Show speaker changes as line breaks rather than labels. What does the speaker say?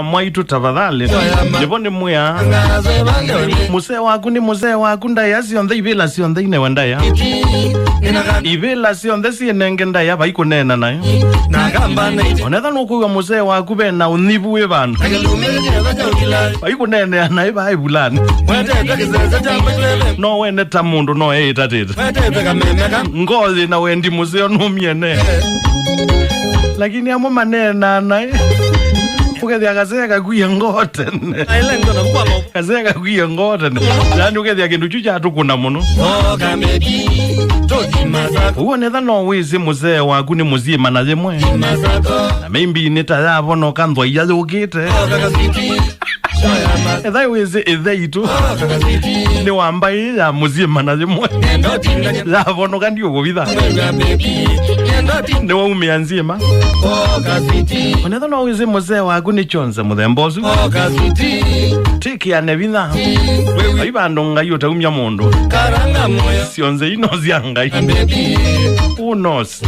mwaitu tafadhali nipone muya muse waku ni muse waku ndaya sionthe ibila sionthe inewe ndaya ibila sionthe sienenge ndaya vaikunena nayo onetha nukuiwa muse waku bena unibue bantu vaikunenea nayo vaivulani no wene ta mundu no eitatita ngozi na wendi museo numiene lakini amo manena naye ukethia kaseka kuya ngotene kaseka kuya ngotene yani ukethia kindu chucha tukuna muno uonetha no wizi musee waku ni muzima na zimwe na mimbi nitayavo no kanthwa iya yukite ethai wizi itheitu ni wambai ya muzima na zimwe yavo no kandi ukuvitha ni waumia nzima onetha no wizi musee waku ni chonze muthembosu tiki ya nevitha aibandu ngai utaumia mundu sionze ino zia ngai unos